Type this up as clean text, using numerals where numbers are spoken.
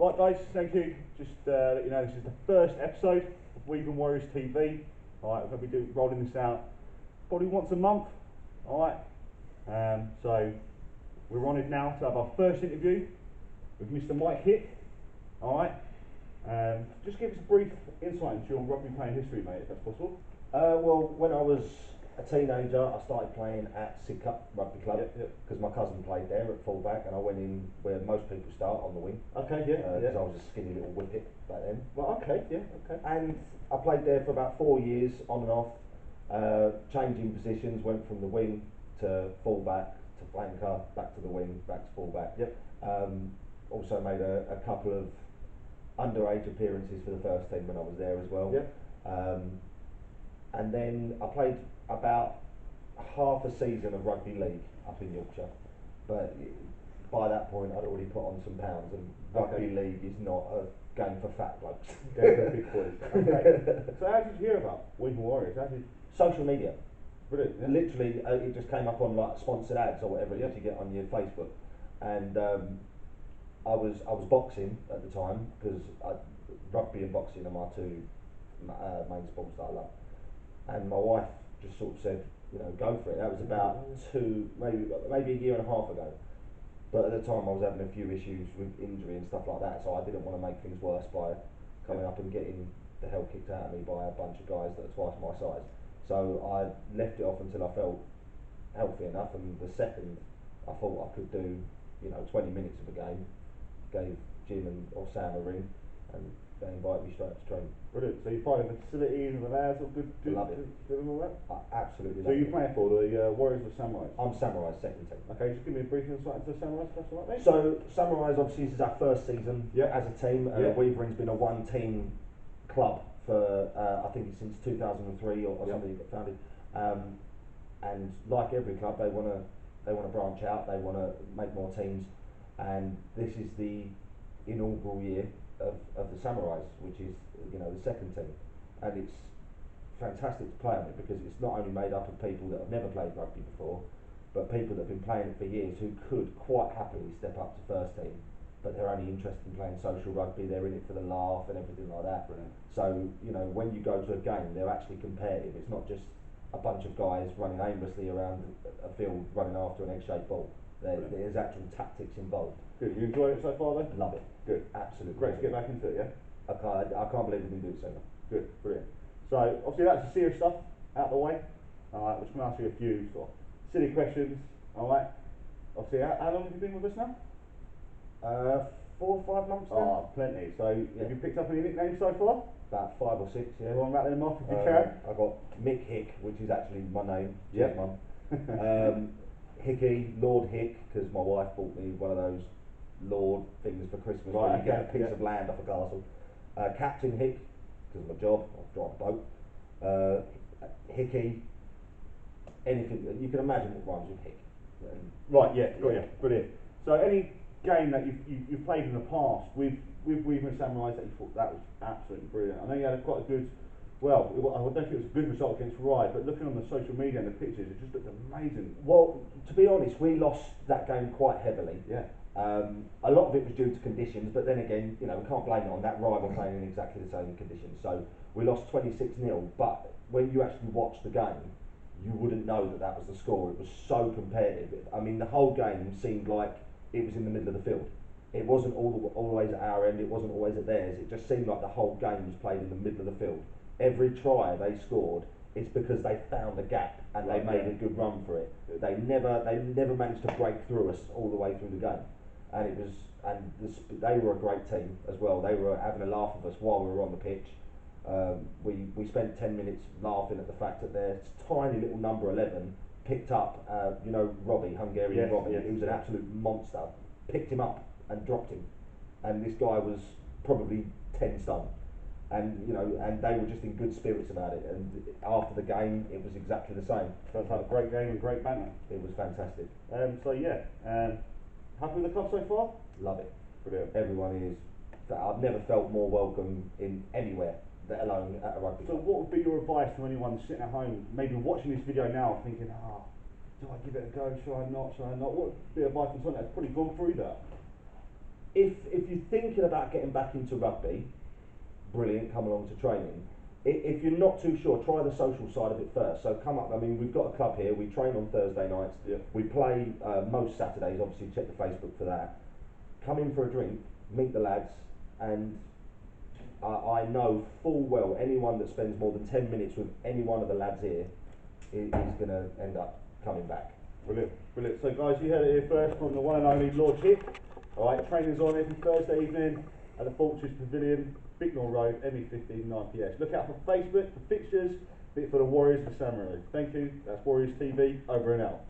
Right guys, thank you. Just let you know this is the first episode of E01 Warriors TV. Alright, we're going to be rolling this out probably once a month. Alright, so we're honoured now to have our first interview with Mr. Mick Hick. Alright, just give us a brief insight into your rugby playing history, mate, if that's possible. Well, when I was a teenager, I started playing at Sidcup Rugby Club because my cousin played there at fullback, and I went in where most people start, on the wing. Okay, yeah. I was a skinny little whippet back then. Well, okay, yeah, okay. And I played there for about 4 years, on and off, changing positions, went from the wing to fullback to flanker, back to the wing, back to fullback. Yep. Also made a couple of underage appearances for the first team when I was there as well. Yep. And then I played about half a season of rugby league up in Yorkshire, but by that point I'd already put on some pounds, and rugby league is not a game for fat blokes. Game for big boys. Okay. So how did you hear about E01 Warriors? Social media. Brilliant. Yeah. Literally, it just came up on like sponsored ads or whatever it is you get on your Facebook, and I was boxing at the time because rugby and boxing are my two main sports that I love. And my wife just sort of said, you know, go for it. That was about maybe a year and a half ago. But at the time I was having a few issues with injury and stuff like that, so I didn't want to make things worse by coming up and getting the hell kicked out of me by a bunch of guys that are twice my size. So I left it off until I felt healthy enough, and the second I thought I could do, 20 minutes of a game, gave Jim or Sam a ring, and they invited me straight to training. Brilliant. So you find the facilities and the lads all good? Love it. Good and all that? I absolutely love it. So you're playing for the Warriors or Samurais? I'm Samurai's second team. Okay, just give me a brief insight into the Samurais, that's all right, mate? So Samurais, obviously, this is our first season as a team. Weavering's been a one-team club for, I think it's since 2003 or something that got founded. And like every club, they want to branch out, they want to make more teams, and this is the inaugural year of the Samurais, which is the second team, and it's fantastic to play on it because it's not only made up of people that have never played rugby before, but people that have been playing it for years who could quite happily step up to first team, but they're only interested in playing social rugby. They're in it for the laugh and everything like that. Brilliant. So when you go to a game, they're actually competitive. It's not just a bunch of guys running aimlessly around a field running after an egg-shaped ball. There's actual tactics involved. Good. You enjoyed it so far then? Love it. Good. Absolutely. Great to get back into it, yeah? I can't believe we didn't do it sooner. Good. Brilliant. So obviously that's the serious stuff out of the way. Alright, we're just going to ask you a few sort of silly questions. Alright. Obviously, how long have you been with us now? 4 or 5 months now. Oh, plenty. So have you picked up any nicknames so far? About 5 or 6, yeah. Go on, rattle them off if you can. I got Mick Hick, which is actually my name. Cheers, Mum. Hickey, Lord Hick, because my wife bought me one of those Lord things for Christmas where you get a piece of land off a castle. Captain Hick, because of my job, I drive a boat. Hickey, anything you can imagine what rhymes with Hick. Right, yeah, got you. Brilliant. So any game that you've played in the past with Weaver and Samurais that you thought that was absolutely brilliant. I know you had quite a good, I don't think it was a good result against Rye, but looking on the social media and the pictures, it just looked amazing. Well, to be honest, we lost that game quite heavily. Yeah. A lot of it was due to conditions, but then again, we can't blame it on that. Rye were playing in exactly the same conditions, so we lost 26-0. But when you actually watch the game, you wouldn't know that was the score. It was so competitive. I mean, the whole game seemed like it was in the middle of the field. It wasn't always at our end. It wasn't always at theirs. It just seemed like the whole game was played in the middle of the field. Every try they scored, it's because they found a gap and they made a good run for it. They never managed to break through us all the way through the game, and they were a great team as well. They were having a laugh with us while we were on the pitch. We spent 10 minutes laughing at the fact that their tiny little number 11 picked up, Robbie, Hungarian Robbie, who was an absolute monster, picked him up and dropped him, and this guy was probably 10 stone. And and they were just in good spirits about it. And after the game, it was exactly the same. Sounds like a great game and great banter. It was fantastic. Happy with the club so far? Love it. Brilliant. Everyone is. I've never felt more welcome in anywhere, let alone at a rugby club. So what would be your advice to anyone sitting at home, maybe watching this video now, thinking, do I give it a go? Should I not? What would be advice from someone that's probably gone through that? if you're thinking about getting back into rugby, brilliant, come along to training. If you're not too sure, try the social side of it first. So come up, I mean, we've got a club here, we train on Thursday nights, we play most Saturdays, obviously check the Facebook for that. Come in for a drink, meet the lads, and I know full well anyone that spends more than 10 minutes with any one of the lads here is going to end up coming back. Brilliant, brilliant. So guys, you heard it here first from the one and only Lord Hick. Alright, training's on every Thursday evening at the Fortress Pavilion, Bicknell Road, ME15 9PS. Look out for Facebook, for fixtures, bit for the Warriors, the Samurai. Thank you, that's Warriors TV, over and out.